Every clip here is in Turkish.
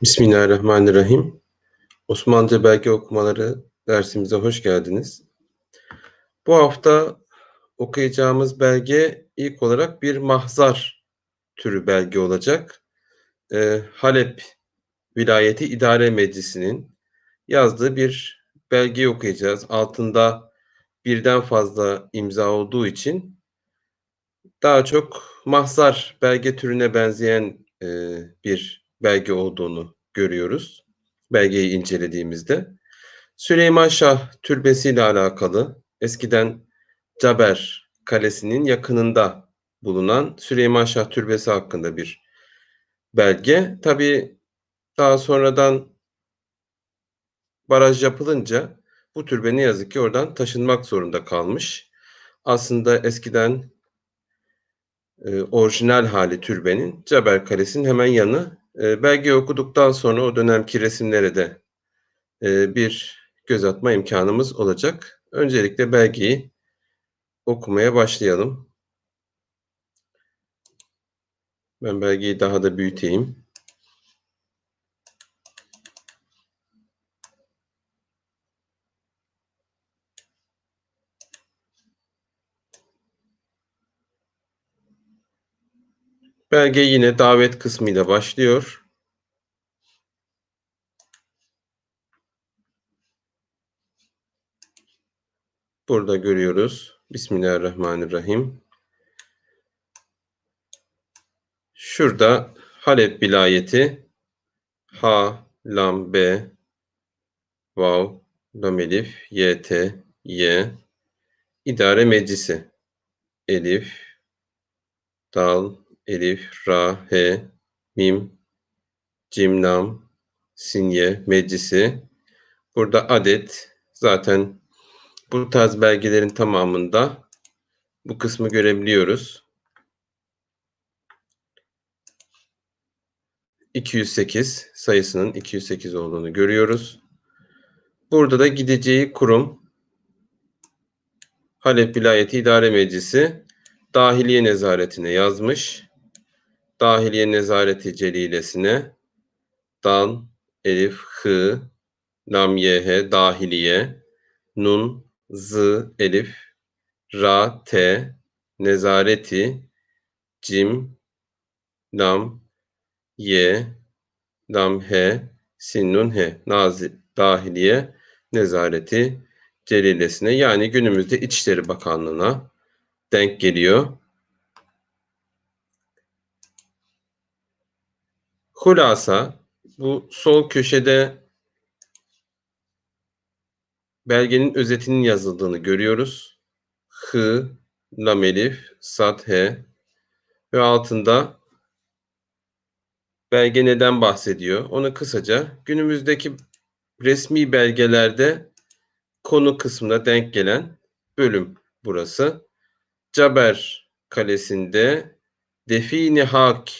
Bismillahirrahmanirrahim. Osmanlıca belge okumaları dersimize hoş geldiniz. Bu hafta okuyacağımız belge ilk olarak bir mahzar türü belge olacak. Halep Vilayeti İdare Meclisi'nin yazdığı bir belgeyi okuyacağız. Altında birden fazla imza olduğu için daha çok mahzar belge türüne benzeyen bir belge olduğunu görüyoruz belgeyi incelediğimizde. Süleyman Şah Türbesi ile alakalı eskiden Caber Kalesi'nin yakınında bulunan Süleyman Şah Türbesi hakkında bir belge. Tabii daha sonradan baraj yapılınca bu türbe ne yazık ki oradan taşınmak zorunda kalmış. Aslında eskiden orijinal hali türbenin Caber Kalesi'nin hemen yanı. Belgeyi okuduktan sonra o dönemki resimlere de bir göz atma imkanımız olacak. Öncelikle belgeyi okumaya başlayalım. Ben belgeyi daha da büyüteyim. Belge yine davet kısmıyla başlıyor. Burada görüyoruz. Bismillahirrahmanirrahim. Şurada Halep vilayeti Ha, Lam, B, Vav, Lam, Elif, Y, T, Y, İdare Meclisi. Elif, Dal, Elif, Ra, He, Mim, Cim, Lam, Sinye, Meclisi. Burada adet. Zaten bu tarz belgelerin tamamında bu kısmı görebiliyoruz. 208 sayısının 208 olduğunu görüyoruz. Burada da gideceği kurum Halep Vilayeti İdare Meclisi Dahiliye Nezaretine yazmış. Dahiliye Nezareti Celilesine Dal, Elif, Hı, Lam, YH, Dahiliye, Nun, Z, Elif, Ra, T, Nezareti, Cim, Lam, Y, Lam, H, Sin, Nun, H, Dahiliye Nezareti Celilesine, yani günümüzde İçişleri Bakanlığı'na denk geliyor. Hulasa, bu sol köşede belgenin özetinin yazıldığını görüyoruz. Hı, Lam, Elif, Sad, H ve altında belge neden bahsediyor? Onu kısaca, günümüzdeki resmi belgelerde konu kısmına denk gelen bölüm burası. Caber Kalesi'nde Define-i Hak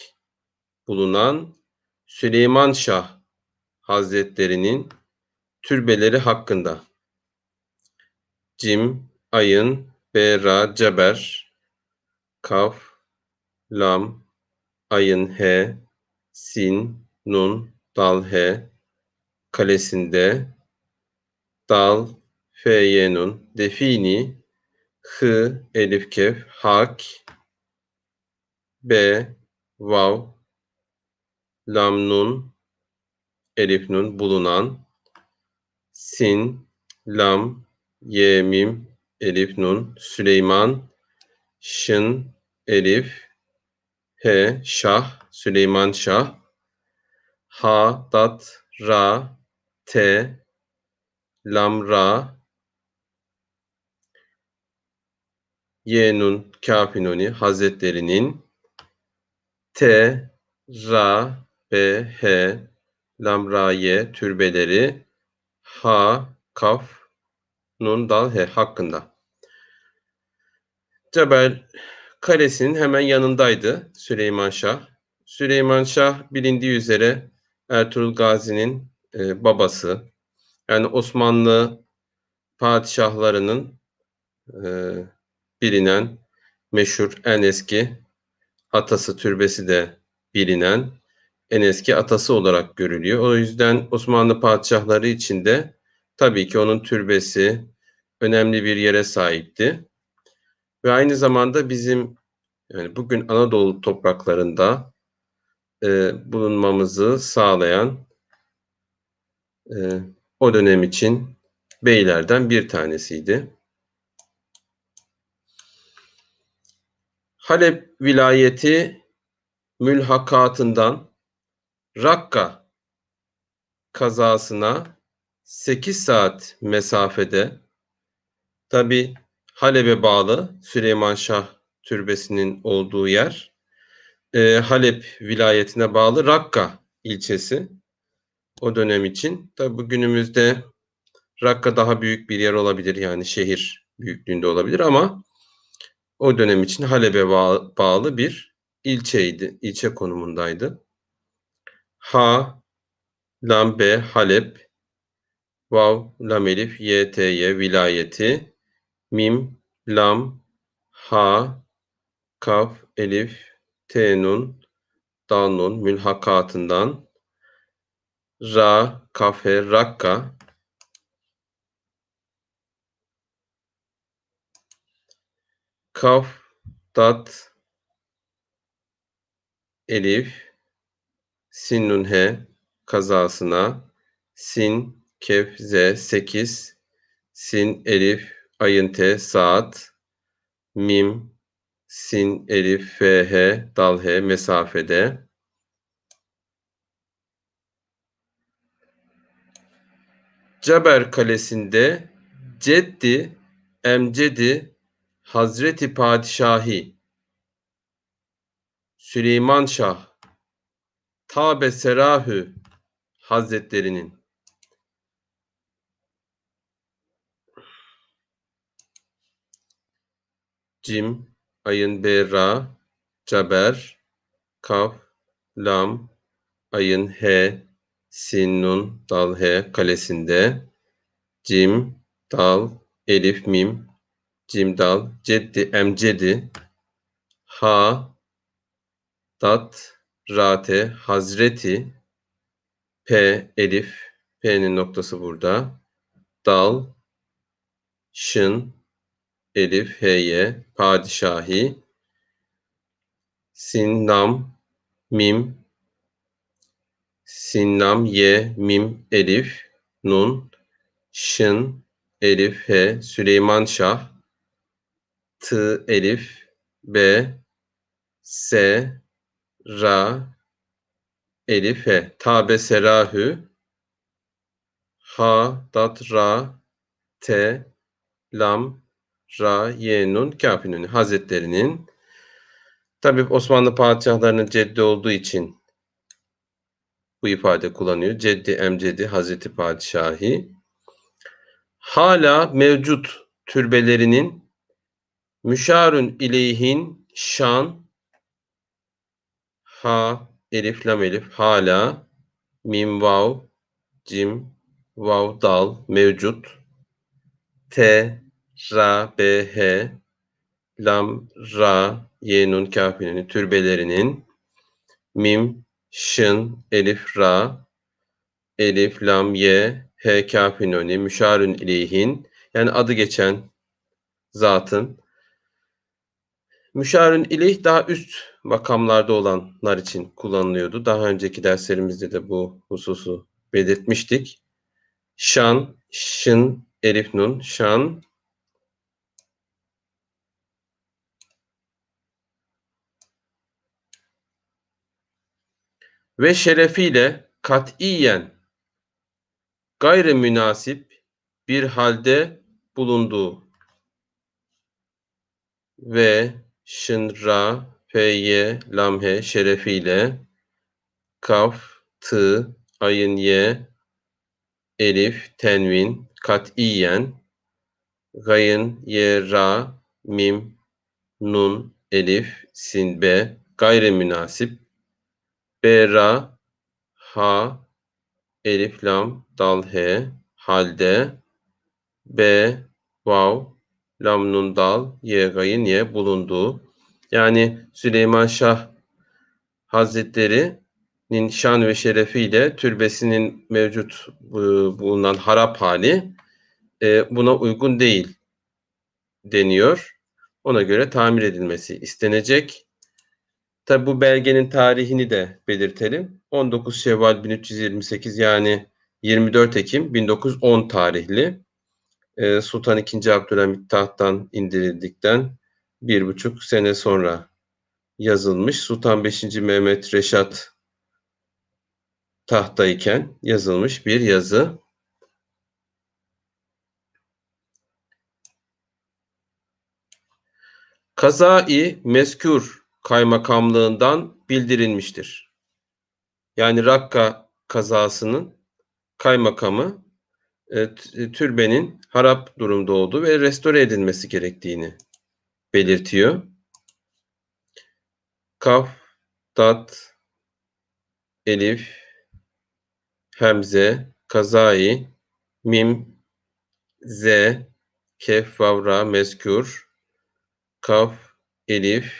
bulunan Süleyman Şah Hazretleri'nin türbeleri hakkında. Cim, Ayın, Bera, Caber, Kaf, Lam, Ayın, He, Sin, Nun, Dal, He, Kalesinde, Dal, F, Nun, Defini, Hı, Elif, Kef, Hak, B, Vav, Lam, Nun, Elif, Nun bulunan, Sin, Lam, Ye, Mim, Elif, Nun, Süleyman, Şın, Elif, He, Şah, Süleyman Şah, Ha, Dat, Ra, T, Lam, Ra, Ye, Nun, Kafinoni Hazretleri'nin T, Ra, B, H, Lam, Ra, Ye türbeleri Ha, Kaf, Nun, Dal, He hakkında. Cebel Kalesi'nin hemen yanındaydı Süleyman Şah. Süleyman Şah bilindiği üzere Ertuğrul Gazi'nin babası. Yani Osmanlı padişahlarının bilinen, meşhur, en eski atası, türbesi de bilinen en eski atası olarak görülüyor. O yüzden Osmanlı padişahları için de tabii ki onun türbesi önemli bir yere sahipti ve aynı zamanda bizim, yani, bugün Anadolu topraklarında, bulunmamızı sağlayan, eee, o dönem için beylerden bir tanesiydi. Halep vilayeti mülhakatından Rakka kazasına 8 saat mesafede, tabii Halep'e bağlı Süleymanşah Türbesi'nin olduğu yer, Halep vilayetine bağlı Rakka ilçesi o dönem için. Tabii bugünümüzde Rakka daha büyük bir yer olabilir, yani şehir büyüklüğünde olabilir ama o dönem için Halep'e bağlı bir ilçeydi, ilçe konumundaydı. Ha, lam, be, Halep, vav, lam, elif, y, t, y vilayeti, mim, lam, ha, kaf, elif, t, nun, dal, nun mülhakatından ra, kafe, rakka, kaf, dat, elif, sin, nun, he kazasına sin, kef, z 8, sin, elif, ayın t saat, mim, sin, elif, f, h, dal, h mesafede. Caber Kalesi'nde Ceddi Emcedi Hazreti Padişahi Süleyman Şah Tabe Serahü Hazretlerinin Cim, ayın berra, Caber, kaf, lam, ayın he, sin, nun, dal, he kalesinde Cim, dal, elif, mim, cim, dal, ceddi, emcedi, ha, dat, rate, hazreti, p, elif, p'nin noktası burada, dal, şın, elif, h'ye, padişahi, sin, lam, mim, sin, lam, ye, mim, elif, nun, şın, elif, he, Süleyman Şah, t, elif, b, s, ra, elif, he, tabe serahü, ha, dat, ra, te, lam, ra, ye, nun, kâf nûni Hazretlerinin, tabii Osmanlı padişahlarının ceddi olduğu için bu ifade kullanıyor. Ceddi emcedi Hazreti Padişahi. Hala mevcut türbelerinin müşarun ileyhin şan, ha, elif, lam, elif, hala, mim, vav, cim, vav, dal mevcut. T, ra, b, h, lam, ra, ye, nun, kâf nûni türbelerinin mim, şın, elif, ra, elif, lam, ye, he, kâf nûni müşarun ileyhin, yani adı geçen zatın. Müşarun ileyh daha üst makamlarda olanlar için kullanılıyordu. Daha önceki derslerimizde de bu hususu belirtmiştik. Şan, şın, elif, nun, şan. Ve şerefiyle katiyen gayrimünasip bir halde bulunduğu ve şın, ra, fe, ye, lam, he şerefiyle kaf, tı, ayın, ye, elif, tenvin, katiyen, gayın, ye, ra, mim, nun, elif, sin, be, gayrimünasip, be, ra, ha, elif, lam, dal, he, halde, be, vav, lam, nun, dal, ye, gayın, ye bulunduğu. Yani Süleyman Şah Hazretleri şan ve şerefiyle türbesinin mevcut bulunan harap hali buna uygun değil deniyor. Ona göre tamir edilmesi istenecek. Tabi bu belgenin tarihini de belirtelim. 19 Şevval 1328 yani 24 Ekim 1910 tarihli. Sultan II. Abdülhamit tahttan indirildikten 1,5 sene sonra yazılmış. Sultan 5. Mehmet Reşat tahttayken yazılmış bir yazı. Kazai mezkür kaymakamlığından bildirilmiştir. Yani Rakka kazasının kaymakamı türbenin harap durumda olduğu ve restore edilmesi gerektiğini belirtiyor. Kaf, tat, elif, hemze, kazai, mim, z, kef, vavra, mezkür, kaf, elif,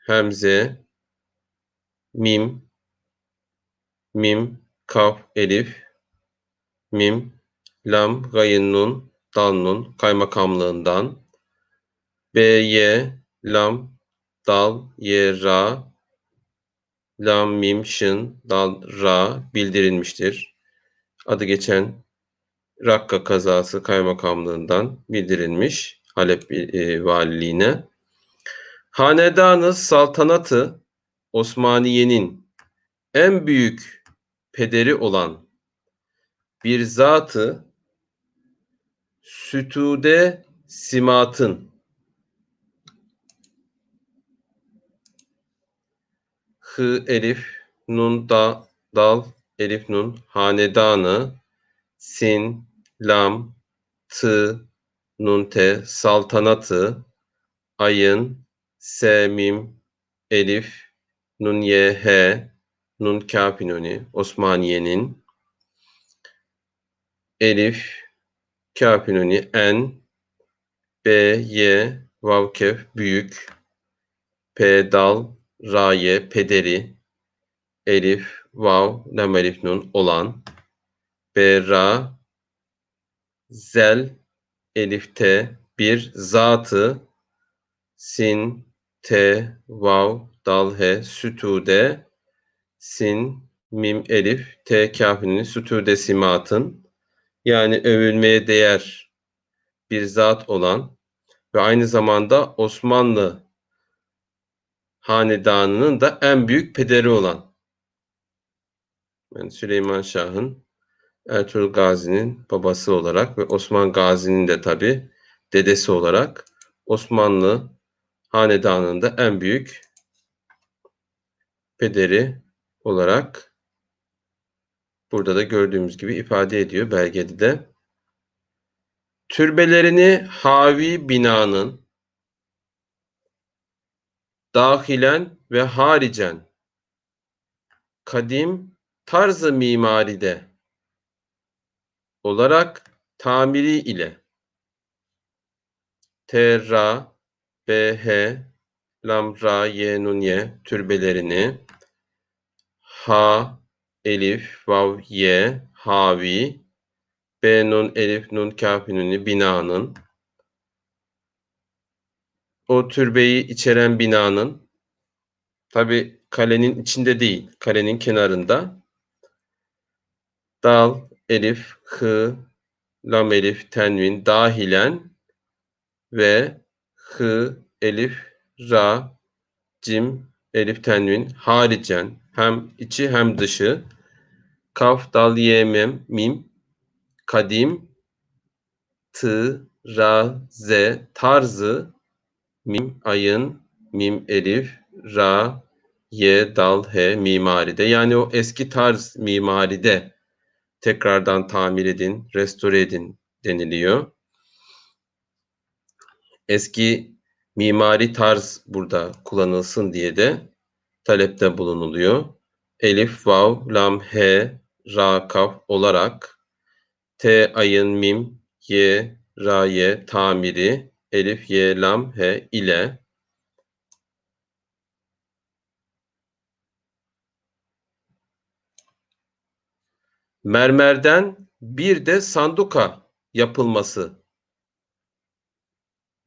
hemze, mim, kaf, elif, mim, lam, gayın, nun, dal, nun, kaymakamlığından, b, y, lam, dal, ye, ra, lam, mim, şın, dal, ra bildirilmiştir. Adı geçen Rakka kazası kaymakamlığından bildirilmiş Halep valiliğine. Hanedan-ı Saltanatı Osmaniye'nin en büyük pederi olan bir zatı Sütude Simat'ın Hı elif nun da dal elif nun hanedanı sin lam tı nun te saltanatı ayın se mim elif nun ye he nun kâfinoni Osmaniye'nin elif kâfinoni en b ye vav kef büyük p dal ra ye pederi elif vav lam elif nun olan berra zel elifte bir zatı sin te vav dal he sütude sin mim elif te kâfinin sütude simatın yani övülmeye değer bir zat olan ve aynı zamanda Osmanlı hanedanının da en büyük pederi olan yani Süleyman Şah'ın Ertuğrul Gazi'nin babası olarak ve Osman Gazi'nin de tabi dedesi olarak Osmanlı hanedanında en büyük pederi olarak burada da gördüğümüz gibi ifade ediyor belgede de. Türbelerini havi binanın dahilen ve haricen kadim tarzı mimaride olarak tamiri ile terra bh lam ra ye nun ye türbelerini ha elif vav ye havi b nun elif nun kaf nuni binanın o türbeyi içeren binanın tabi kalenin içinde değil kalenin kenarında dal elif hı lam elif tenvin dahilen ve hı elif ra cim elif tenvin haricen hem içi hem dışı kaf dal ye mem mim kadim tı ra ze tarzı mim ayın mim elif ra ye dal he mimaride yani o eski tarz mimaride tekrardan tamir edin, restore edin deniliyor. Eski mimari tarz burada kullanılsın diye de talepte bulunuluyor. Elif, vav, lam, he, ra, kaf olarak T, ayın, mim, ye, ra, ye, tamiri, elif, ye, lam, he ile mermerden bir de sanduka yapılması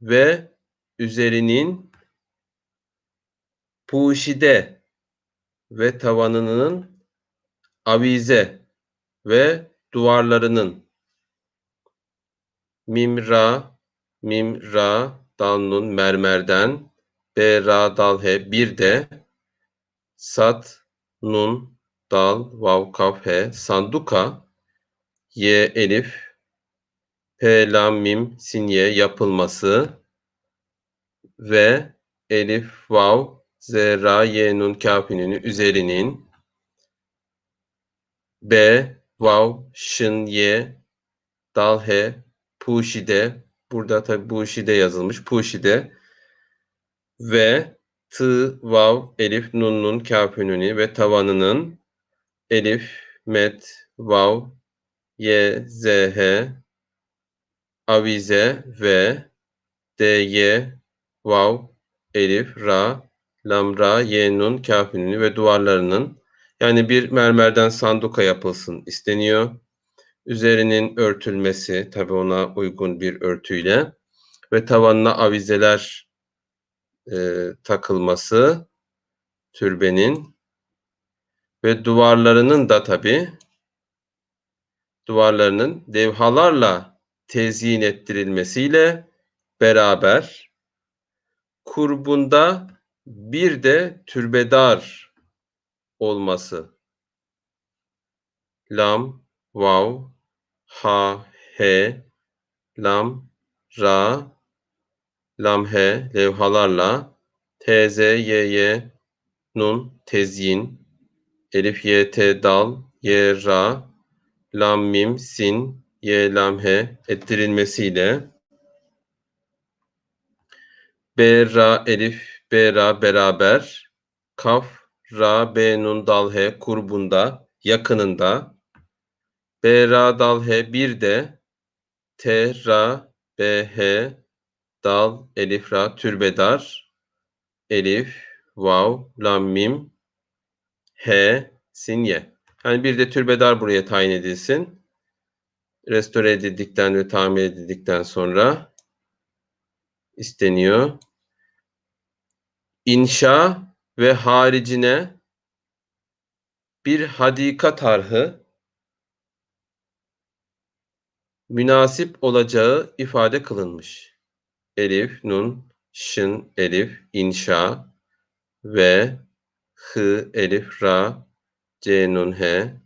ve üzerinin puşide ve tavanının avize ve duvarlarının mim ra dal nun mermerden ra dal he bir de sat nun dal vav kaf he sanduka ye elif P lam mim sin ye yapılması ve elif vav z ra ye nun kâfinin üzerinin b vav şın ye dal he puşide burada tabi puşide yazılmış puşide ve tı vav elif nun nun kâfününü ve tavanının elif met vav ye z he avize ve dy vav elif ra lam ra ye nun kâfününü ve duvarlarının yani bir mermerden sanduka yapılsın isteniyor. Üzerinin örtülmesi tabi ona uygun bir örtüyle ve tavanına avizeler takılması türbenin ve duvarlarının da tabi duvarlarının levhalarla tezyin ettirilmesiyle beraber kurbunda bir de türbedar olması. Lam, vav, ha, he, lam, ra, lam, he levhalarla tz, y, nun, tezyin, elif, y, t, dal, y, ra, lam, mim, sin, y, lam, he ettirilmesiyle B, ra, elif, B, ra beraber kaf, ra, b, nun, dal, he kurbunda, yakınında B, ra, dal, he bir de T, ra, b, he dal, elif, ra türbedar elif, vav, lam, mim, he, sin, ye. Yani bir de türbedar buraya tayin edilsin. Restore edildikten ve tamir edildikten sonra isteniyor. İnşa ve haricine bir hadika tarhı münasip olacağı ifade kılınmış. Elif, nun, şın, elif, inşa ve hı, elif, ra, c, nun, he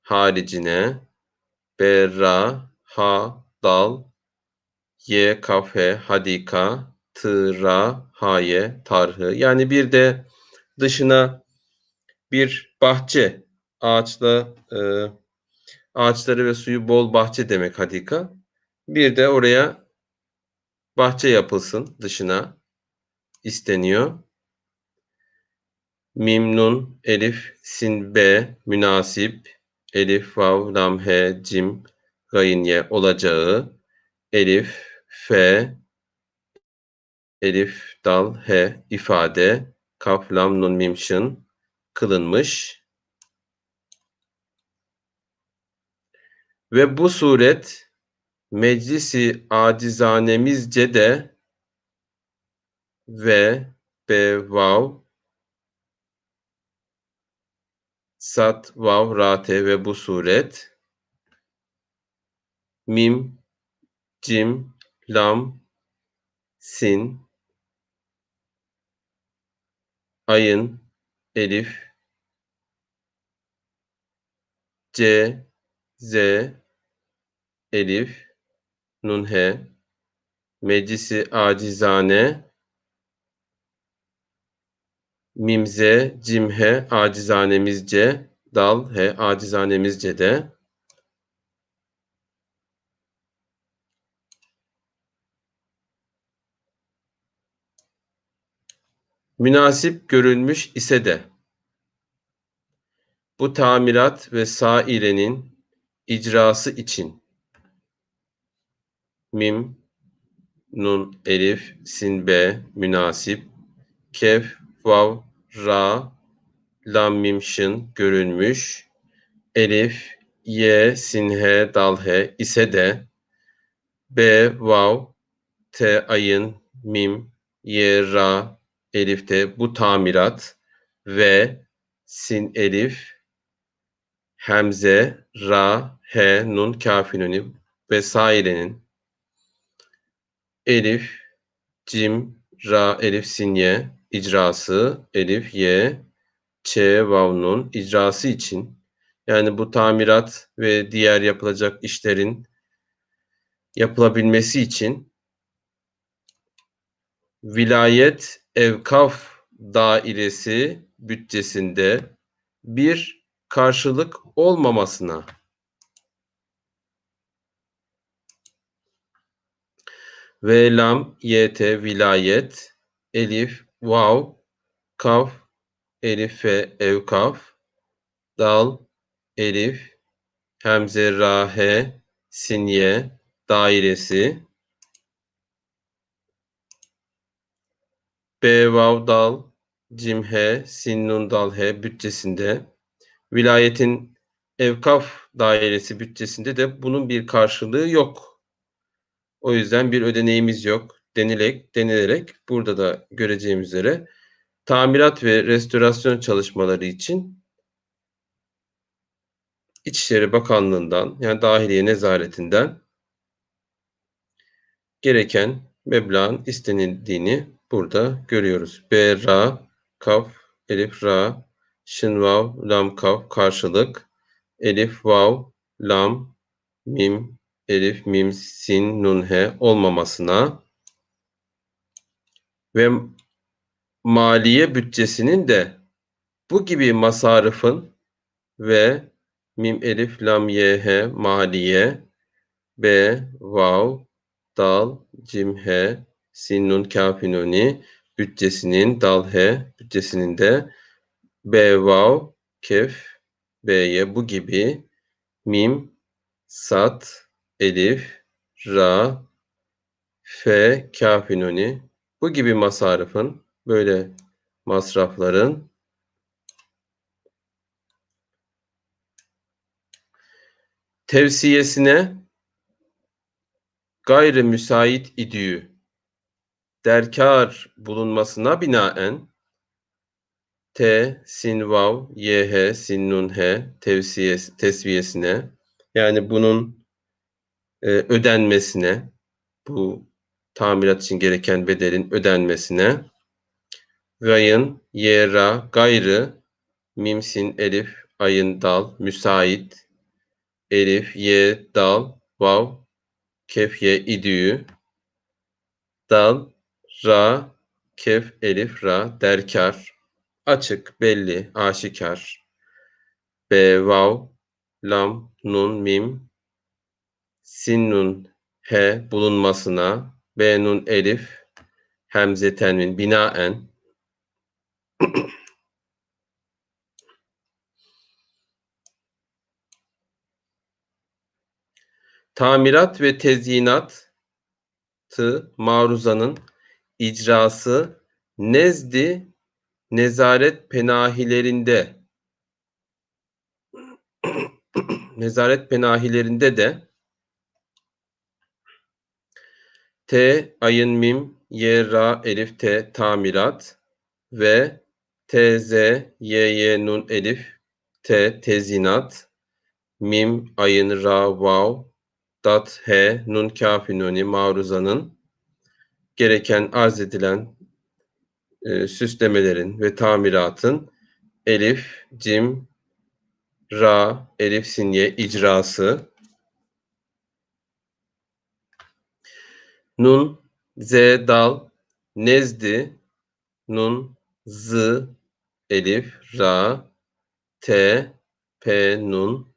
haricine b, ra, ha, dal, ye, kafe, hadika, tı, ra, haye, tarhı. Yani bir de dışına bir bahçe, ağaçları ve suyu bol bahçe demek hadika. Bir de oraya bahçe yapılsın dışına isteniyor. Mim, nun, elif, sin, b, münasip, elif, vav, lam, he, cim, gayın, ye olacağı, elif, fe, elif, dal, he ifade, kaf, lam, nun, mim, şın kılınmış. Ve bu suret meclisi acizanemizce de ve be vav sat vav rate ve bu suret mim cim lam sin ayın elif c z elif nun he meclisi acizane mimze cimhe acizanemizce dal he acizanemizce de münasip görülmüş ise de bu tamirat ve sairenin icrası için mim nun elif sin be münasip kef vav ra lam mim şın görülmüş elif Y, sin he, dal he ise de B, vav, T, ayın, mim, Y, ra, elif de bu tamirat ve sin, elif, hemze, ra, he, nun, kâf, nuni vesairenin elif, cim, ra, elif, sin, ye icrası, elif, ye, ç, vav, nun icrası için yani bu tamirat ve diğer yapılacak işlerin yapılabilmesi için vilayet evkaf dairesi bütçesinde bir karşılık olmamasına ve lam, yt, vilayet, elif, vav, kaf, elif ve evkaf, dal, elif, hemze, ra, he, sinye dairesi B, vav, dal, cim, he, sin, nun, dal, he bütçesinde vilayetin evkaf dairesi bütçesinde de bunun bir karşılığı yok. O yüzden bir ödeneğimiz yok denilerek burada da göreceğimiz üzere tamirat ve restorasyon çalışmaları için İçişleri Bakanlığı'ndan yani Dahiliye Nezaretinden gereken meblağın istenildiğini burada görüyoruz. B, ra, kaf, elif, ra, şın, vav, lam, kaf karşılık, elif, vav, lam, mim, elif, mim, sin, nun, he olmamasına ve maliye bütçesinin de bu gibi masarıfın ve mim, elif, lam, ye, he maliye, B, vav, dal, cim, he, sin, nun, kâf, nuni bütçesinin dal, he bütçesinin de B, vav, kef, b'ye bu gibi mim, sat, elif, ra, fe, kâf, nuni bu gibi masarıfın böyle masrafların tevsiyesine gayrı müsait idüğü derkâr bulunmasına binaen T, sin, vav, yh, sin, nun, he tesviyesine yani bunun ödenmesine bu tamirat için gereken bedelin ödenmesine gayın, ye, ra, gayrı, mim, sin, elif, ayın, dal, müsait, elif, ye, dal, vav, kef, ye, idüğü, dal, ra, kef, elif, ra, derkâr, açık, belli, aşikar, B, vav, lam, nun, mim, sin, nun, he bulunmasına, B, nun, elif, hemze, tenvin, binaen, tamirat ve tezyinatı maruzanın icrası nezdi nezaret penahilerinde nezaret penahilerinde de T, ayın, mim, ye, ra, elif, te tamirat ve tz, ye, nun, elif, te tezyinat, mim, ayın, ra, vav, dat, he, nun, kâf, nuni maruzanın gereken arz edilen süslemelerin ve tamiratın elif, cim, ra, elif, sinye icrası, nun, z, dal, nezdi, nun, z, elif, ra, t, p, nun,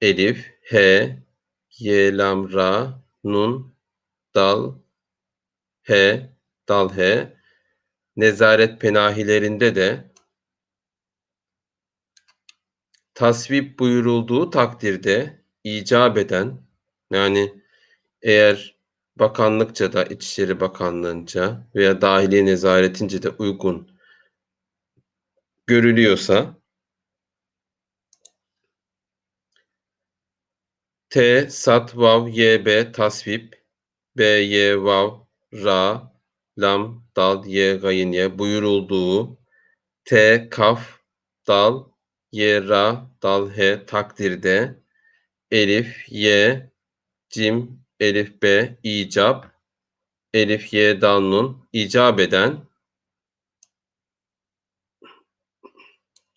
elif, he, ye, lam, ra, nun, dal, he, dal, he, nezaret penahilerinde de tasvip buyurulduğu takdirde icap eden yani eğer bakanlıkça da İçişleri Bakanlığı'nca veya Dahiliye Nezaretince de uygun görülüyorsa T, sat, vav, y, b, tasvip, b, y, vav, ra, lam, dal, ye, gayın, ye, buyurulduğu, t, kaf, dal, ye, ra, dal, he, takdirde, elif, ye, cim, elif, b, icap, elif, ye, dal, nun, icap eden,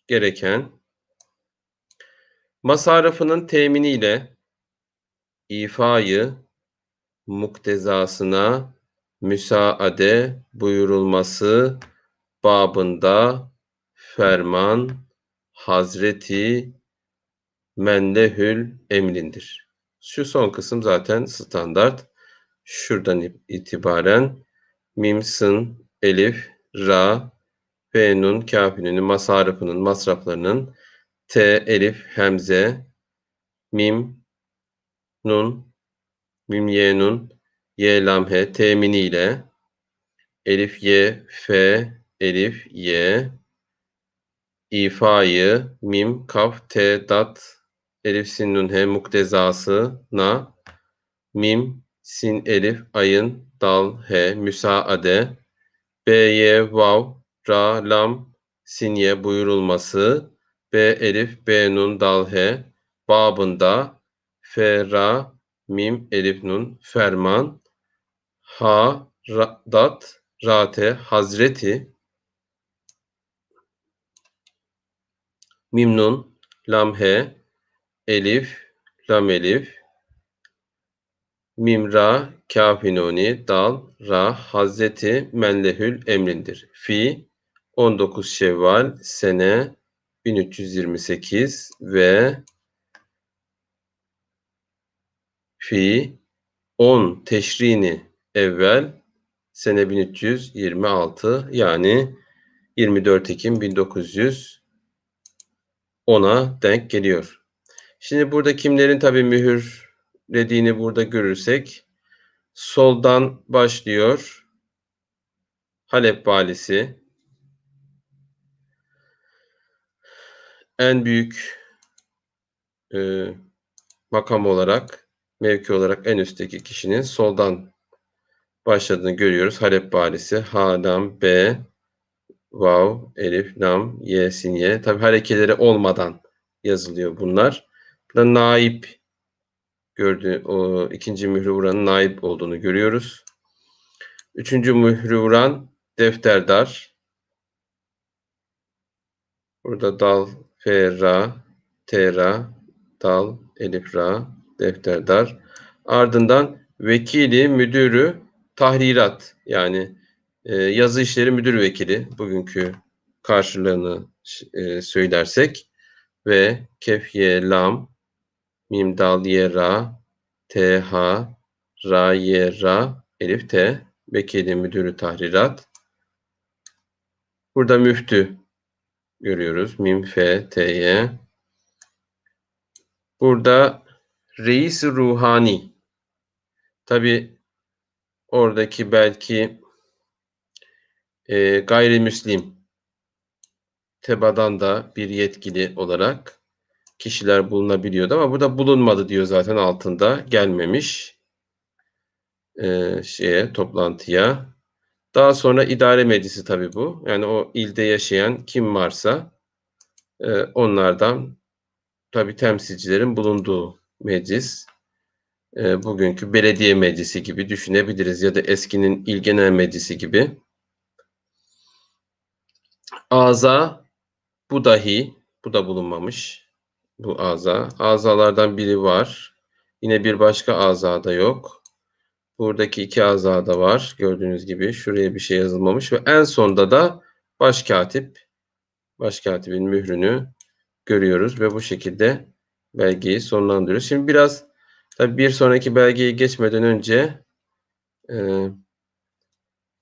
gereken, masarafının teminiyle ifayı muktezasına müsaade buyurulması babında ferman Hazreti Menlehül Emrindir. Şu son kısım zaten standart. Şuradan itibaren mim, sın, elif, ra, fe, nun, kâf, nünün masarıfının, masraflarının t, elif, hemze, mim, nun, mim, ye, nun, ye, lam, he teminiyle elif, ye, fe, elif, ye, ifayı, mim, kaf, te, dat, elif, sin, nun, he muktezasına mim, sin, elif, ayın, dal, he, müsaade, b, ye, vav, ra, lam, sin, ye buyurulması, b, elif, b, nun, dal, he babında, fe, ra, mim, elif, nun, ferman, ha, ra, dat, rate, hazreti, mim, nun, lam, he, elif, lam, elif, mim, ra, kâfinuni, dal, ra, Hazreti Menlehül Emrindir. Fi 19 Şevval sene 1328 ve fi 10 Teşrini evvel sene 1326 yani 24 Ekim 1910'a denk geliyor. Şimdi burada kimlerin tabii mühürlediğini burada görürsek soldan başlıyor. Halep valisi en büyük makam olarak, mevki olarak en üstteki kişinin soldan başladığını görüyoruz. Halep valisi ha, lam, b, vav, elif, lam, ye, sin, ye. Tabi harekeleri olmadan yazılıyor bunlar. Burada naip o ikinci mührü vuranın naip olduğunu görüyoruz. Üçüncü mührü vuran defterdar. Burada dal, fe, ra, te, ra, dal, elif, ra, defterdar. Ardından vekili, müdürü, tahrirat yani yazı işleri müdür vekili bugünkü karşılığını söylersek ve kef, ye, lam, mim, dal, ye, ra, te, ha, ra, ye, ra, elif, te, vekili, müdürü, tahrirat. Burada müftü görüyoruz. Mim, fe, te, ye. Burada reis ruhani. Tabi oradaki belki gayrimüslim tebadan da bir yetkili olarak kişiler bulunabiliyordu ama burada bulunmadı diyor zaten altında. Gelmemiş toplantıya. Daha sonra idare meclisi tabi bu. Yani o ilde yaşayan kim varsa onlardan tabi temsilcilerin bulunduğu meclis. Bugünkü belediye meclisi gibi düşünebiliriz ya da eskinin il genel meclisi gibi. Aza bu dahi, bu da bulunmamış. Bu aza. Azalardan biri var. Yine bir başka aza da yok. Buradaki iki aza da var. Gördüğünüz gibi şuraya bir şey yazılmamış ve en sonda da başkatibin mührünü görüyoruz ve bu şekilde belgeyi sonlandırıyoruz. Şimdi biraz tabii bir sonraki belgeye geçmeden önce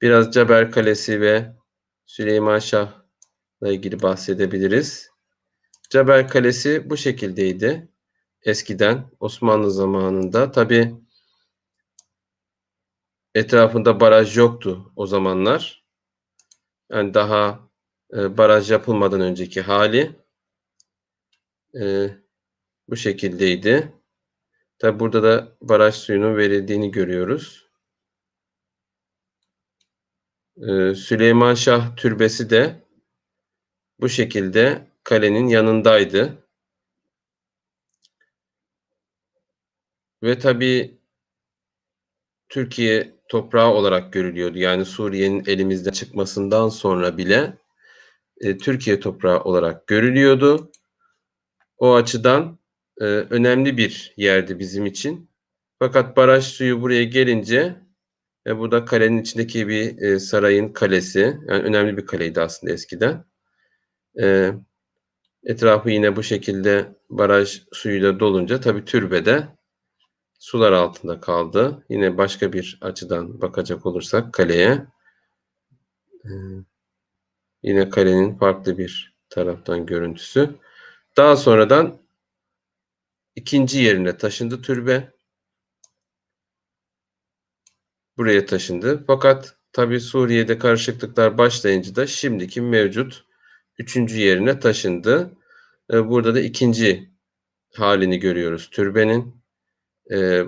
biraz Caber Kalesi ve Süleyman Şah'la ilgili bahsedebiliriz. Caber Kalesi bu şekildeydi. Eskiden Osmanlı zamanında tabi etrafında baraj yoktu o zamanlar. Yani daha baraj yapılmadan önceki hali bu şekildeydi. Tabi burada da baraj suyunun verildiğini görüyoruz. Süleyman Şah Türbesi de bu şekilde kalenin yanındaydı. Ve tabii Türkiye toprağı olarak görülüyordu. Yani Suriye'nin elimizden çıkmasından sonra bile Türkiye toprağı olarak görülüyordu. O açıdan önemli bir yerdi bizim için. Fakat baraj suyu buraya gelince bu da kalenin içindeki bir sarayın kalesi. Yani önemli bir kaleydi aslında eskiden. E, Etrafı yine bu şekilde baraj suyuyla dolunca tabii türbede sular altında kaldı. Yine başka bir açıdan bakacak olursak kaleye, e, yine kalenin farklı bir taraftan görüntüsü. Daha sonradan ikinci yerine taşındı türbe. Buraya taşındı. Fakat tabii Suriye'de karışıklıklar başlayınca da şimdiki mevcut üçüncü yerine taşındı. Burada da ikinci halini görüyoruz türbenin.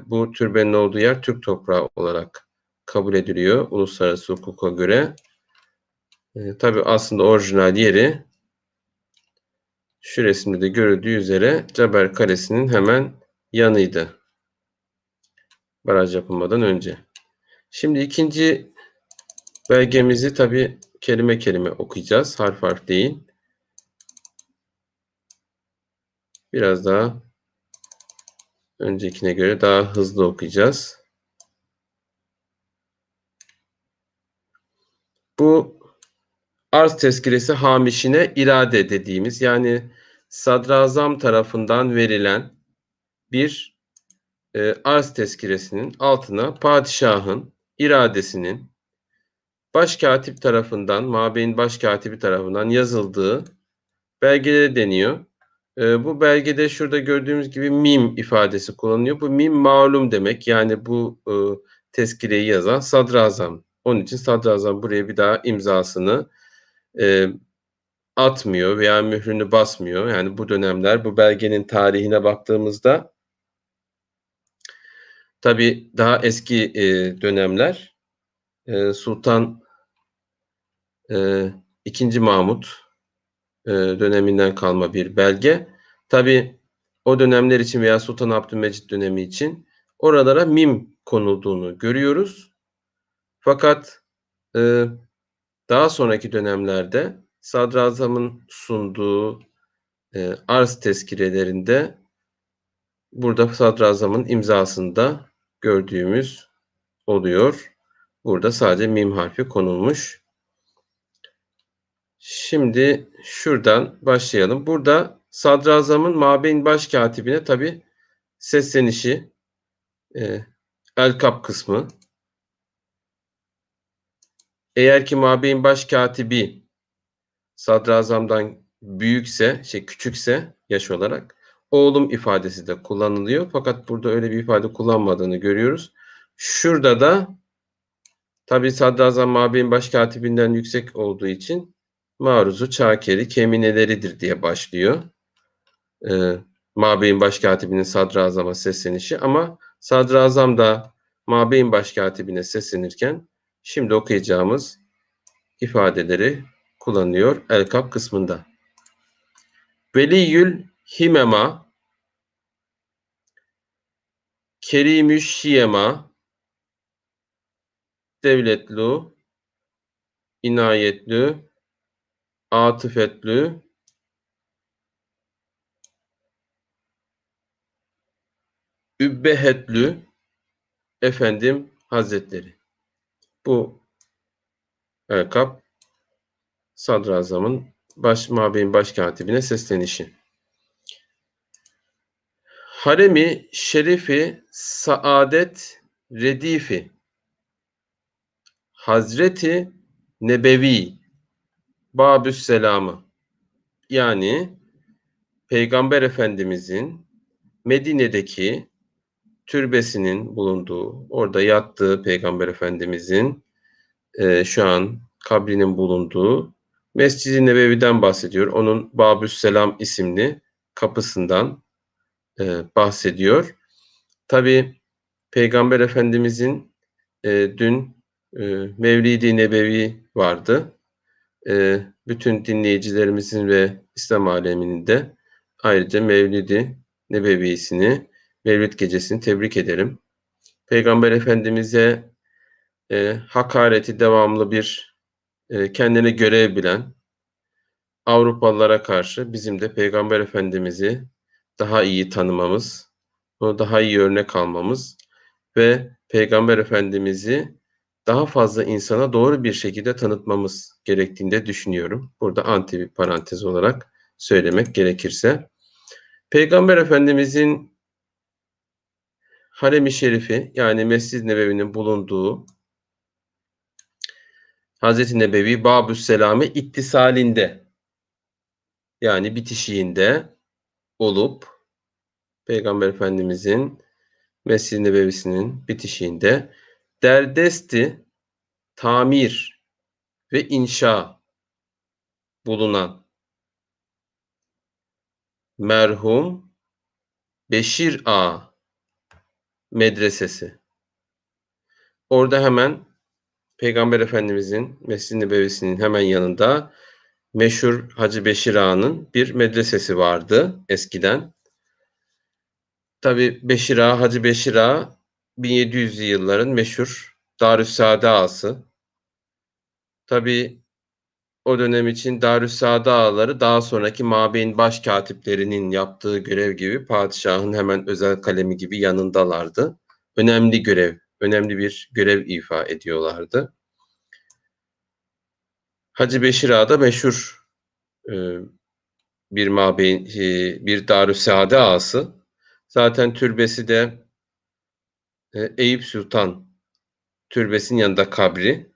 Bu türbenin olduğu yer Türk toprağı olarak kabul ediliyor uluslararası hukuka göre. Tabii aslında orijinal yeri şu resimde de görüldüğü üzere Caber Kalesi'nin hemen yanıydı. Baraj yapılmadan önce. Şimdi ikinci belgemizi tabii kelime kelime okuyacağız. Harf harf değil. Biraz daha öncekine göre daha hızlı okuyacağız. Bu arz tezkiresi hamişine irade dediğimiz, yani sadrazam tarafından verilen bir arz tezkiresinin altına padişahın iradesinin başkatip tarafından, mabeyin başkatibi tarafından yazıldığı belgelere deniyor. Bu belgede şurada gördüğümüz gibi mim ifadesi kullanılıyor. Bu mim malum demek. Yani bu tezkireyi yazan sadrazam. Onun için sadrazam buraya bir daha imzasını e, atmıyor veya mührünü basmıyor. Yani bu dönemler, bu belgenin tarihine baktığımızda tabii daha eski dönemler, Sultan II. Mahmut döneminden kalma bir belge. Tabii o dönemler için veya Sultan Abdülmecit dönemi için oralara mim konulduğunu görüyoruz. Fakat daha sonraki dönemlerde sadrazamın sunduğu arz tezkirelerinde burada sadrazamın imzasını da gördüğümüz oluyor. Burada sadece mim harfi konulmuş. Şimdi şuradan başlayalım. Burada sadrazamın mabeyn başkatibine tabii seslenişi, el-kap kısmı. Eğer ki mabeyn başkatibi sadrazamdan büyükse, küçükse yaş olarak oğlum ifadesi de kullanılıyor. Fakat burada öyle bir ifade kullanmadığını görüyoruz. Şurada da tabii sadrazam mabeyn başkatibinden yüksek olduğu için maruzu çakeri kemineleridir diye başlıyor. Mabeyn başkatibinin sadrazama seslenişi, ama sadrazam da mabeyn başkatibine seslenirken şimdi okuyacağımız ifadeleri kullanıyor el-kap kısmında. Veliyül himema, kerimü şiyema, devletlu, inayetli, atıfetli, übbehetlü, efendim hazretleri. Bu el-kap sadrazamın mabeyn başkatibine seslenişi. Haremi şerifi saadet redifi Hazreti Nebevi Babüsselam'ı, yani Peygamber Efendimizin Medine'deki türbesinin bulunduğu, orada yattığı Peygamber Efendimizin şu an kabrinin bulunduğu Mescid-i Nebevi'den bahsediyor. Onun Babüsselam isimli kapısından bahsediyor. Tabii Peygamber Efendimizin, dün, Mevlid-i Nebevi vardı. Bütün dinleyicilerimizin ve İslam aleminin de ayrıca Mevlid-i Nebevisini, Mevlid gecesini tebrik ederim. Peygamber Efendimiz'e, hakareti devamlı bir, kendine görev bilen Avrupalılara karşı bizim de Peygamber Efendimiz'i daha iyi tanımamız, onu daha iyi örnek almamız ve Peygamber Efendimiz'i daha fazla insana doğru bir şekilde tanıtmamız gerektiğini de düşünüyorum. Burada anti bir parantez olarak söylemek gerekirse. Peygamber Efendimiz'in harem-i şerifi, yani Mescid-i Nebevi'nin bulunduğu Hazreti Nebevi Babüsselam'ı ittisalinde, yani bitişiğinde olup Peygamber Efendimizin Mescid-i Nebevisinin bitişiğinde derdesti tamir ve inşa bulunan merhum Beşir Ağa Medresesi. Orada hemen Peygamber Efendimizin Mescid-i Nebevisinin hemen yanında meşhur Hacı Beşir Ağa'nın bir medresesi vardı eskiden. Tabii Beşir Ağa, Hacı Beşir Ağa 1700'lü yılların meşhur Darüssaade Ağası. Tabii o dönem için Darüssaade Ağaları daha sonraki Mabey'in başkatiplerinin yaptığı görev gibi padişahın hemen özel kalemi gibi yanındalardı. Önemli görev, önemli bir görev ifa ediyorlardı. Hacı Beşir Ağa da meşhur bir Mabey'in, bir Darüssaade Ağası. Zaten türbesi de Eyüp Sultan Türbesi'nin yanında kabri.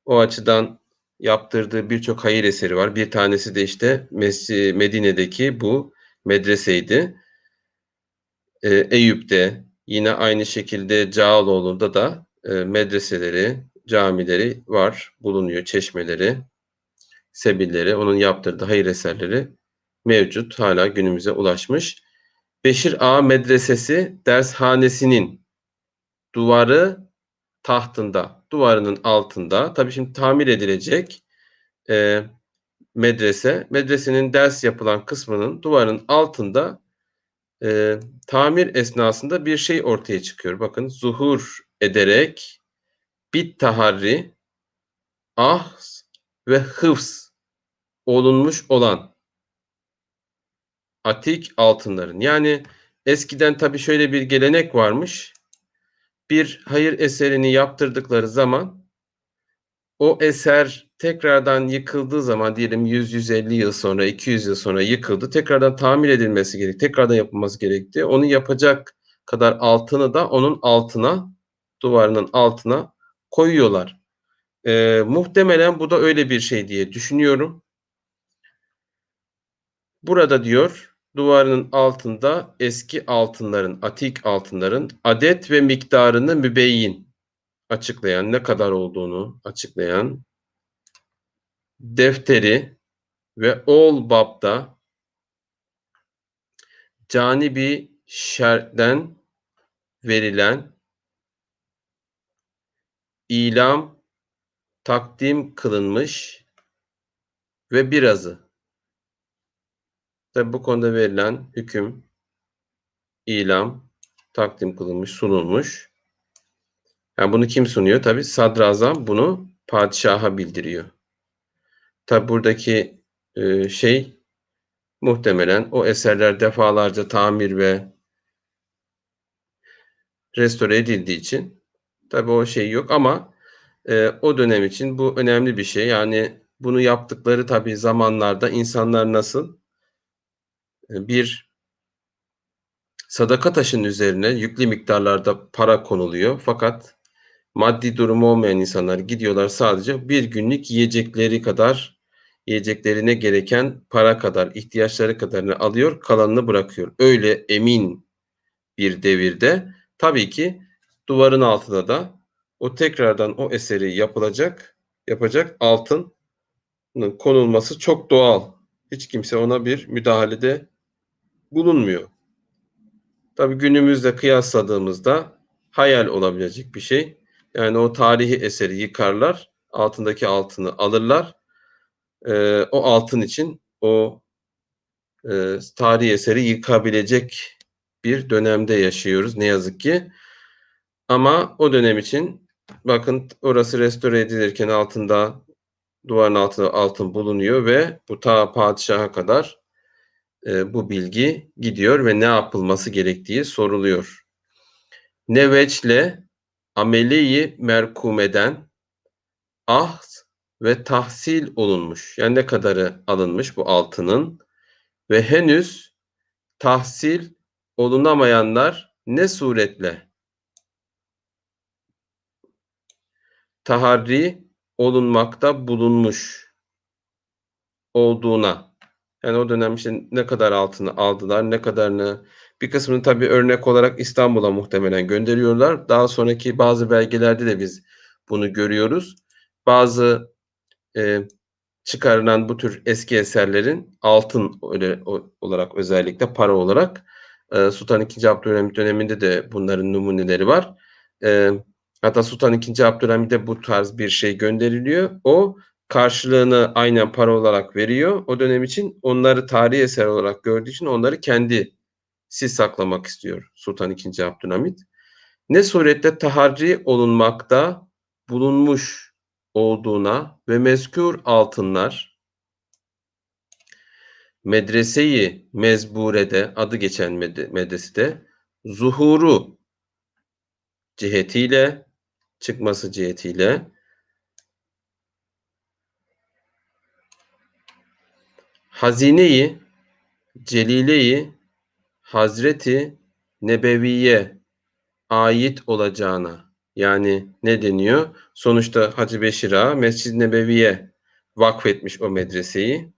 O açıdan yaptırdığı birçok hayır eseri var. Bir tanesi de işte Medine'deki bu medreseydi. Eyüp'te yine aynı şekilde Cağaloğlu'nda da medreseleri, camileri var, bulunuyor. Çeşmeleri, sebilleri, onun yaptırdığı hayır eserleri mevcut, hala günümüze ulaşmış. Beşir Ağa Medresesi dershanesinin duvarı tahtında, duvarının altında. Tabii şimdi tamir edilecek medrese. Medresenin ders yapılan kısmının duvarın altında tamir esnasında bir şey ortaya çıkıyor. Bakın, zuhur ederek bit taharri, ahz ve hıfz olunmuş olan atik altınların. Yani eskiden tabii şöyle bir gelenek varmış. Bir hayır eserini yaptırdıkları zaman o eser tekrardan yıkıldığı zaman, diyelim 100-150 yıl sonra, 200 yıl sonra yıkıldı. Tekrardan tamir edilmesi gerek, tekrardan yapılması gerekti. Onu yapacak kadar altını da onun altına, duvarının altına koyuyorlar. Muhtemelen bu da öyle bir şey diye düşünüyorum. Burada diyor, duvarının altında eski altınların, atik altınların adet ve miktarını mübeyyin, açıklayan, ne kadar olduğunu açıklayan defteri ve ol babda canibi şer'den verilen ilam takdim kılınmış ve birazı. Tabi bu konuda verilen hüküm, ilam takdim kılınmış, sunulmuş. Yani bunu kim sunuyor? Tabi sadrazam bunu padişaha bildiriyor. Tabi buradaki şey, muhtemelen o eserler defalarca tamir ve restore edildiği için tabi o şey yok, ama o dönem için bu önemli bir şey. Yani bunu yaptıkları tabi zamanlarda insanlar nasıl bir sadaka taşının üzerine yüklü miktarlarda para konuluyor. Fakat maddi durumu olmayan insanlar gidiyorlar, sadece bir günlük yiyecekleri kadar, yiyeceklerine gereken para kadar, ihtiyaçları kadarını alıyor, kalanını bırakıyor. Öyle emin bir devirde tabii ki duvarın altına da o tekrardan o eseri yapacak altın konulması çok doğal. Hiç kimse ona bir müdahalede bulunmuyor. Tabii günümüzle kıyasladığımızda hayal olabilecek bir şey. Yani o tarihi eseri yıkarlar, altındaki altını alırlar. O altın için o tarihi eseri yıkabilecek bir dönemde yaşıyoruz ne yazık ki. Ama o dönem için bakın orası restore edilirken altında duvarın altında altın bulunuyor ve bu ta padişaha kadar bu bilgi gidiyor ve ne yapılması gerektiği soruluyor. Ne veçle ameleyi merkumeden ahd ve tahsil olunmuş. Yani ne kadarı alınmış bu altının ve henüz tahsil olunamayanlar ne suretle taharri olunmakta bulunmuş olduğuna. Yani o dönem işte ne kadar altını aldılar, ne kadarını bir kısmını tabii örnek olarak İstanbul'a muhtemelen gönderiyorlar. Daha sonraki bazı belgelerde de biz bunu görüyoruz. Bazı e, çıkarılan bu tür eski eserlerin altın öyle olarak özellikle para olarak Sultan II. Abdülhamit döneminde de bunların numuneleri var. E, Hatta Sultan II. Abdülhamit'e bu tarz bir şey gönderiliyor. O karşılığını aynen para olarak veriyor. O dönem için onları tarihi eser olarak gördüğü için onları kendisi saklamak istiyor Sultan II. Abdülhamit. Ne surette taharri olunmakta bulunmuş olduğuna ve mezkûr altınlar medreseyi mezburede adı geçen medresede zuhuru cihetiyle çıkması cihetiyle hazineyi celileyi Hazreti Nebevi'ye ait olacağına yani ne deniyor? Sonuçta Hacı Beşir Ağa Mescid-i Nebevi'ye vakfetmiş o medreseyi.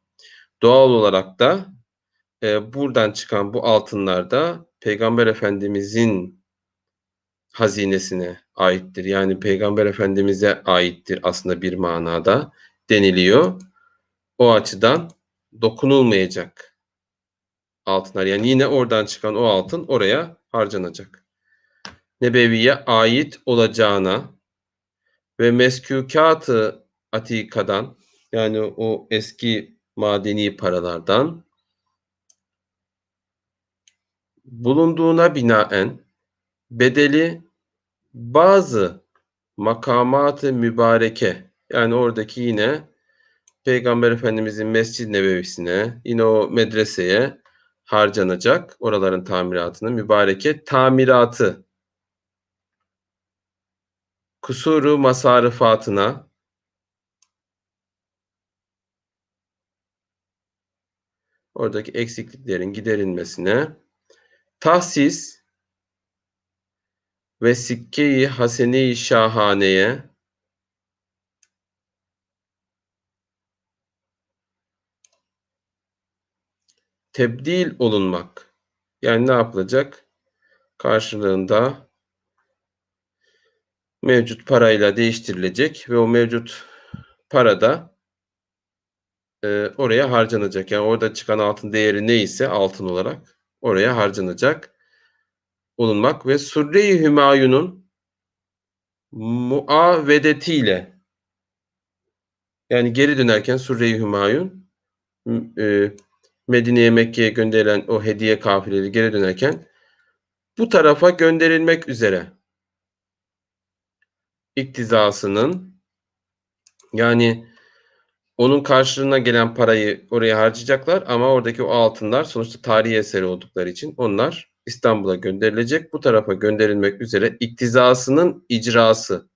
Doğal olarak da buradan çıkan bu altınlar da Peygamber Efendimizin hazinesine aittir. Yani Peygamber Efendimiz'e aittir aslında bir manada deniliyor. O açıdan dokunulmayacak altınlar. Yani yine oradan çıkan o altın oraya harcanacak. Nebevi'ye ait olacağına ve meskûkât-ı atikadan yani o eski madeni paralardan bulunduğuna binaen bedeli bazı makamat-ı mübareke yani oradaki yine Peygamber Efendimizin Mescid-i Nebevisine yine o medreseye harcanacak oraların tamiratını mübareke tamiratı kusuru masarıfatına oradaki eksikliklerin giderilmesine tahsis ve sikke-i hasene-i şahaneye tebdil olunmak. Yani ne yapılacak? Karşılığında mevcut parayla değiştirilecek ve o mevcut para da oraya harcanacak. Yani orada çıkan altın değeri neyse altın olarak oraya harcanacak olunmak ve Surre-i Hümayun'un muavedetiyle yani geri dönerken Surre-i Hümayun e, Medine'ye Mekke'ye gönderilen o hediye kafileleri geri dönerken bu tarafa gönderilmek üzere iktizasının yani onun karşılığına gelen parayı oraya harcayacaklar ama oradaki o altınlar sonuçta tarihi eseri oldukları için onlar İstanbul'a gönderilecek. Bu tarafa gönderilmek üzere iktizasının icrası,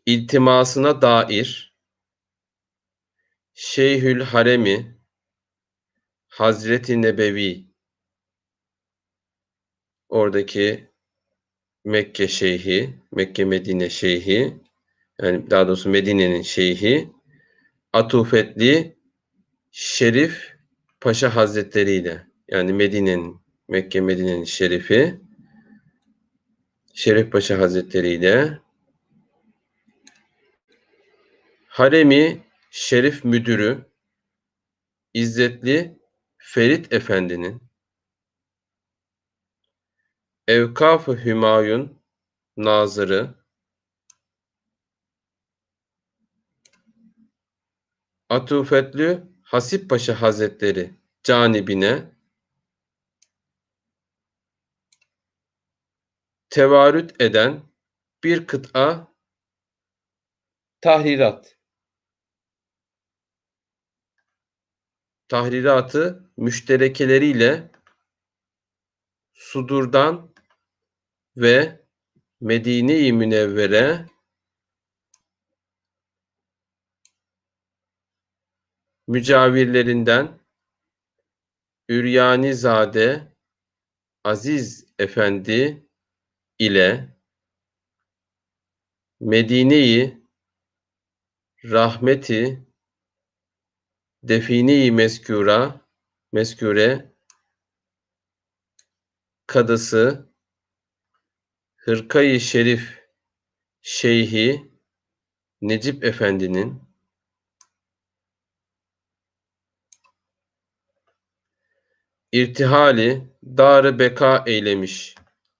iltimasına dair Şeyhül Haremi Hazreti Nebevi oradaki Mekke şeyhi, Mekke Medine şeyhi yani daha doğrusu Medine'nin şeyhi Atufetli Şerif Paşa Hazretleri ile yani Mekke Medine'nin şerifi Şerif Paşa Hazretleri ile Haremi Şerif Müdürü İzzetli Ferit Efendi'nin Evkaf-ı Hümayun Nazırı Atufetlü Hasip Paşa Hazretleri canibine tevarüt eden bir kıta tahrirat. Tahriratı müşterekeleriyle Sudur'dan ve Medine-i Münevvere mücavirlerinden Üryanizade Aziz Efendi ile Medine-i Rahmeti Define-i Meskure Kadısı Hırkayı Şerif Şeyhi Necip Efendi'nin irtihali dar-ı beka eylemiş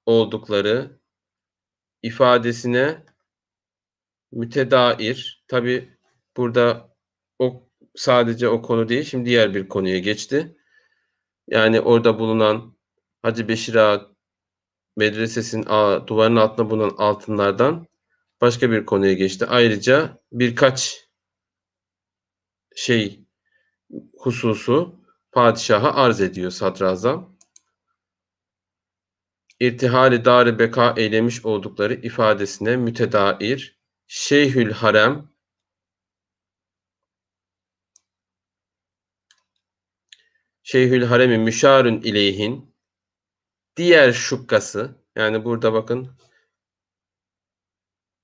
oldukları ifadesine mütedair. Tabi burada sadece o konu değil, şimdi diğer bir konuya geçti. Yani orada bulunan Hacı Beşir Ağa medresesinin duvarının altında bulunan altınlardan başka bir konuya geçti. Ayrıca birkaç hususu padişaha arz ediyor sadrazam. İrtihali dar-ı beka eylemiş oldukları ifadesine mütedair Şeyhül Harem Şeyhül Harem'i müşarün ileyhin diğer şukkası, yani burada bakın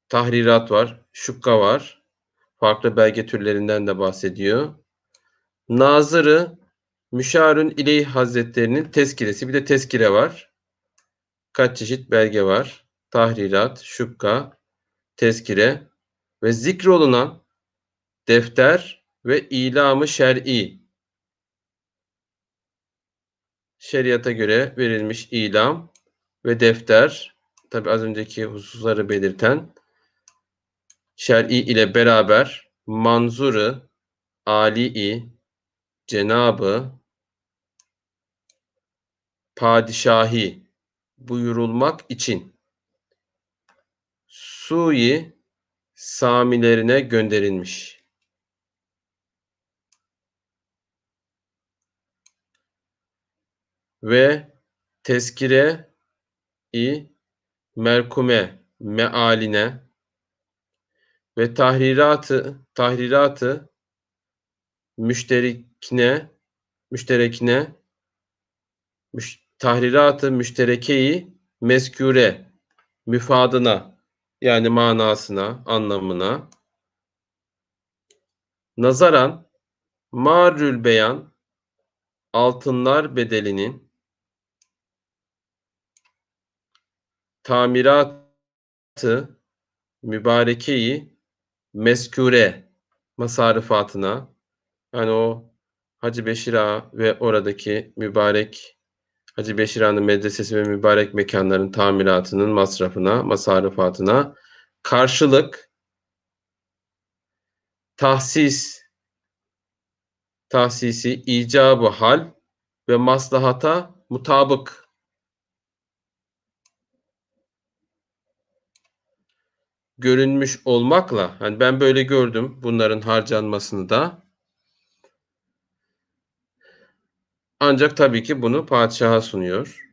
tahrirat var, şukka var. Farklı belge türlerinden de bahsediyor. Nazırı Müşarün İleyh Hazretlerinin tezkiresi. Bir de tezkire var. Kaç çeşit belge var? Tahrirat, şukka, tezkire ve zikrolunan defter ve ilamı şer'i. Şeriata göre verilmiş ilam ve defter. Tabi az önceki hususları belirten şer'i ile beraber manzuru, ali'i, cenabı, padişahi buyurulmak için Sui Samilerine gönderilmiş. Ve tezkire-i merkume mealine ve tahriratı müşterekine tahriratı müşterekeyi meskure müfadına, yani manasına, anlamına nazaran marül beyan altınlar bedelinin tamiratı mübarekeyi meskure masarıfatına, yani o Hacı Beşir Ağa ve oradaki mübarek Hacı Beşir Ağa'nın medresesi ve mübarek mekanların tamiratının masrafına, masarıfatına karşılık tahsisi icabı hal ve maslahata mutabık görünmüş olmakla, hani ben böyle gördüm bunların harcanmasını da, ancak tabii ki bunu padişaha sunuyor.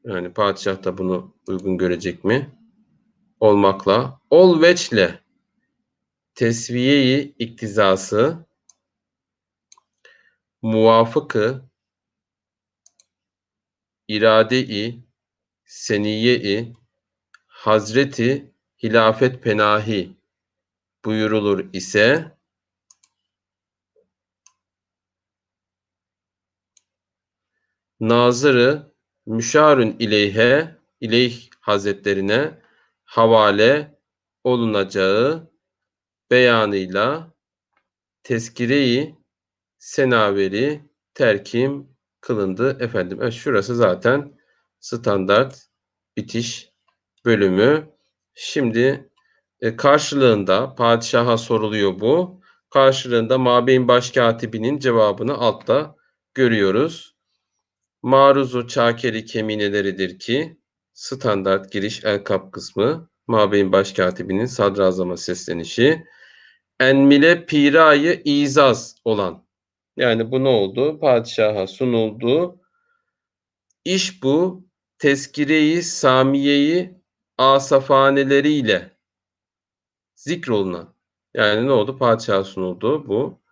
Yani padişah da bunu uygun görecek mi? Olmakla. Ol veçle tesviye-i iktizası muvafıkı irade-i seniye-i Hazreti Hilafet Penahi buyurulur ise nazırı müşarün ileyh hazretlerine havale olunacağı beyanıyla tezkire-i senaveri terkim kılındı efendim. Şurası zaten standart bitiş bölümü. Şimdi karşılığında padişaha soruluyor bu. Karşılığında Mabeyn Başkatibi'nin cevabını altta görüyoruz. Maruzu çakeri kemineleridir ki standart giriş el-kap kısmı Mabeyn Başkatibi'nin sadrazama seslenişi. Enmile pirayı izaz olan, yani bu ne oldu? Padişaha sunuldu. İş bu tezkire-i samiyeyi asafaneleriyle zikrolunan. Yani ne oldu? Padişaha sunuldu bu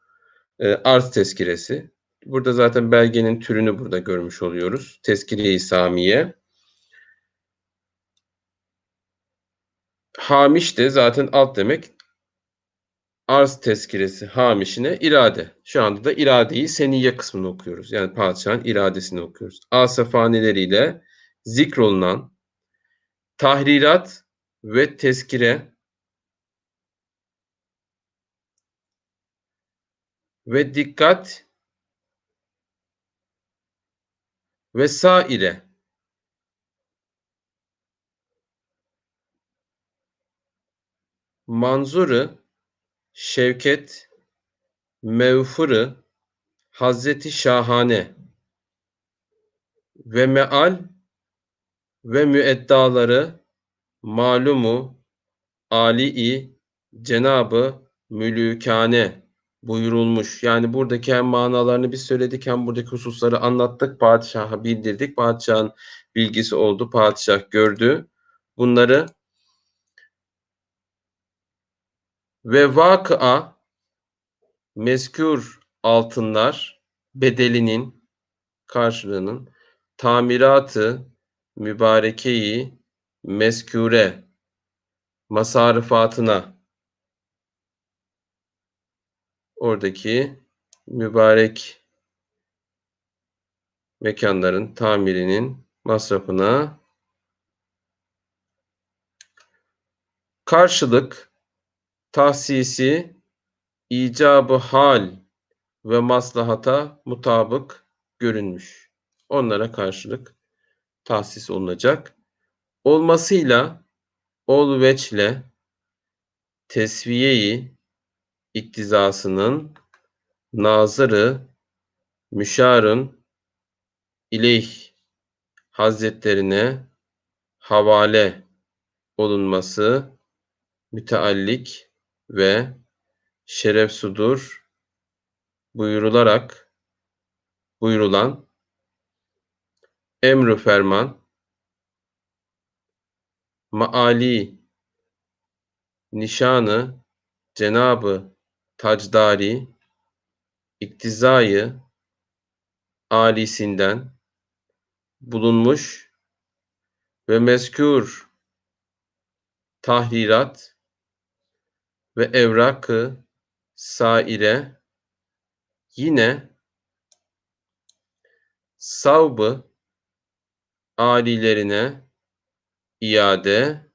arz tezkiresi. Burada zaten belgenin türünü burada görmüş oluyoruz. Tezkire-i samiye. Hamiş de zaten alt demek. Arz tezkiresi hamişine irade. Şu anda da iradeyi seniyye kısmını okuyoruz. Yani padişahın iradesini okuyoruz. Asafaneleriyle zikrolunan tahrirat ve tezkire ve dikkat vesaire manzuru şevket mevfırı Hazreti Şahane ve meal ve müeddaları malumu Ali-i Cenabı Mülükane buyurulmuş. Yani buradaki hem manalarını biz söyledik hem buradaki hususları anlattık. Padişaha bildirdik. Padişahın bilgisi oldu. Padişah gördü bunları ve vakıa mezkür altınlar bedelinin karşılığının tamiratı mübarekeyi mezkure masarıfatına, oradaki mübarek mekanların tamirinin masrafına karşılık tahsisi icabı hal ve maslahata mutabık görünmüş. Onlara karşılık tahsis olunacak. Olmasıyla ol veçle tesviyeyi iktizasının nazırı müşarın ileyh hazretlerine havale olunması müteallik ve şeref sudur buyurulan emru ferman maali nişanı Cenabı Tacdari iktizayı alisinden bulunmuş ve mezkûr tahrirat ve evrakı saire yine savbı alilerine iade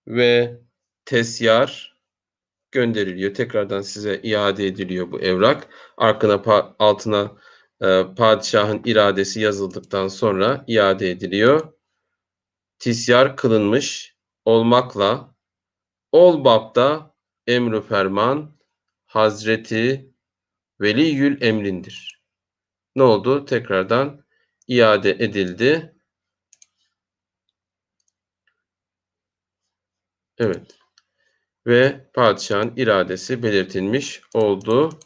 ve tesyar gönderiliyor. Tekrardan size iade ediliyor bu evrak. Altına padişahın iradesi yazıldıktan sonra iade ediliyor. Tisyar kılınmış olmakla ol babda emru ferman Hazreti Veliyül Emrindir. Ne oldu? Tekrardan iade edildi. Evet. Ve padişahın iradesi belirtilmiş oldu.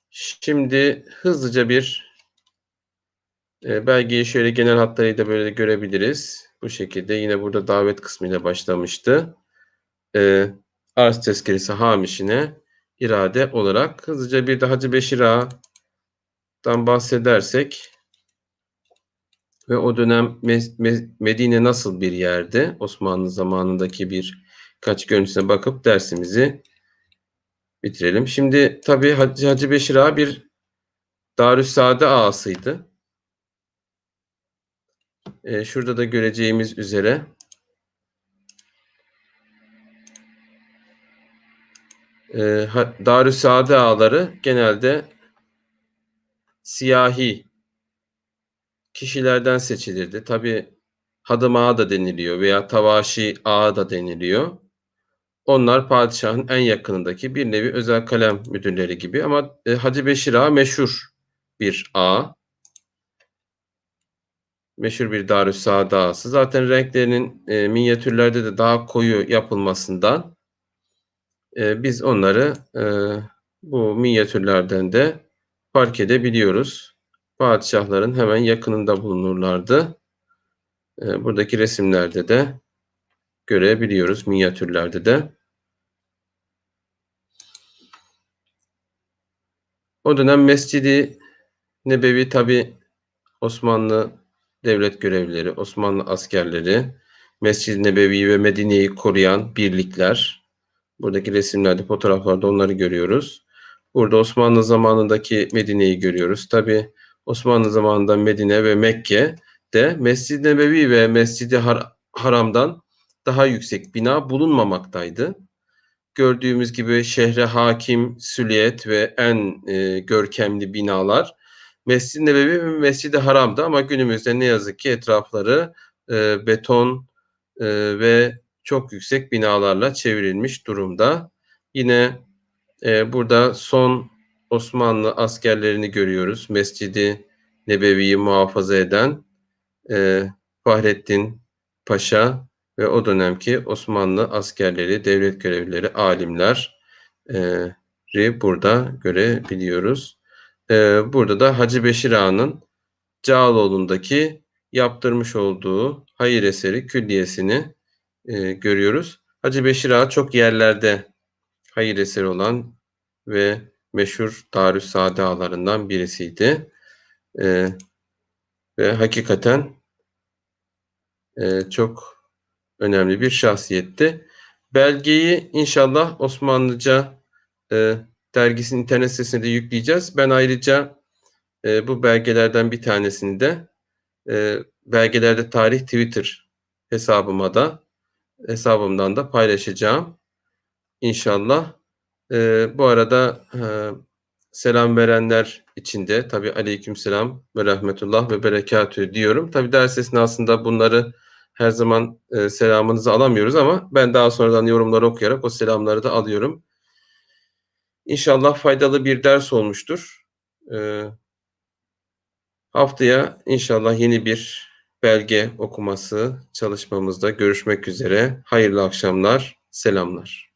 Şimdi hızlıca bir belgeyi şöyle genel hatlarıyla böyle görebiliriz. Bu şekilde yine burada davet kısmıyla başlamıştı. Arz tezkeresi hamişine irade olarak hızlıca bir de Hacı Beşir Ağa'dan bahsedersek ve o dönem Medine nasıl bir yerde, Osmanlı zamanındaki birkaç görüntüsüne bakıp dersimizi bitirelim. Şimdi tabii Hacı Beşir Ağa bir Darüssaade ağasıydı. Şurada da göreceğimiz üzere Darüssaade ağaları genelde siyahi kişilerden seçilirdi. Tabii hadım ağa da deniliyor veya tavaşi ağa da deniliyor. Onlar padişahın en yakınındaki bir nevi özel kalem müdürleri gibi ama, Hacı Beşir Ağa meşhur bir ağa. Meşhur bir Darüssaad ağası. Zaten renklerinin, minyatürlerde de daha koyu yapılmasından, biz onları, bu minyatürlerden de fark edebiliyoruz. Padişahların hemen yakınında bulunurlardı. Buradaki resimlerde de görebiliyoruz, minyatürlerde de. O dönem Mescid-i Nebevi tabii Osmanlı devlet görevlileri, Osmanlı askerleri, Mescid-i Nebevi'yi ve Medine'yi koruyan birlikler. Buradaki resimlerde, fotoğraflarda onları görüyoruz. Burada Osmanlı zamanındaki Medine'yi görüyoruz. Tabii Osmanlı zamanında Medine ve Mekke'de Mescid-i Nebevi ve Mescid-i Haram'dan daha yüksek bina bulunmamaktaydı. Gördüğümüz gibi şehre hakim süliyet ve en görkemli binalar Mescid-i Nebevi ve Mescid-i Haram'da ama günümüzde ne yazık ki etrafları beton ve çok yüksek binalarla çevrilmiş durumda. Yine burada son Osmanlı askerlerini görüyoruz. Mescid-i Nebevi'yi muhafaza eden Fahrettin Paşa ve o dönemki Osmanlı askerleri, devlet görevlileri, alimler burada görebiliyoruz. Burada da Hacı Beşir Ağa'nın Cağaloğlu'ndaki yaptırmış olduğu hayır eseri külliyesini görüyoruz. Hacı Beşir Ağa çok yerlerde hayır eseri olan ve meşhur Darüssaade ağalarından birisiydi. Ve hakikaten çok önemli bir şahsiyetti. Belgeyi inşallah Osmanlıca dergisinin internet sitesine de yükleyeceğiz. Ben ayrıca bu belgelerden bir tanesini de Belgelerde Tarih Twitter hesabımdan da paylaşacağım inşallah. Bu arada selam verenler için de tabii aleykümselam ve rahmetullah ve berekatühü diyorum. Tabii ders esnasında bunları her zaman selamınızı alamıyoruz ama ben daha sonradan yorumları okuyarak o selamları da alıyorum. İnşallah faydalı bir ders olmuştur. Haftaya inşallah yeni bir belge okuması çalışmamızda görüşmek üzere. Hayırlı akşamlar, selamlar.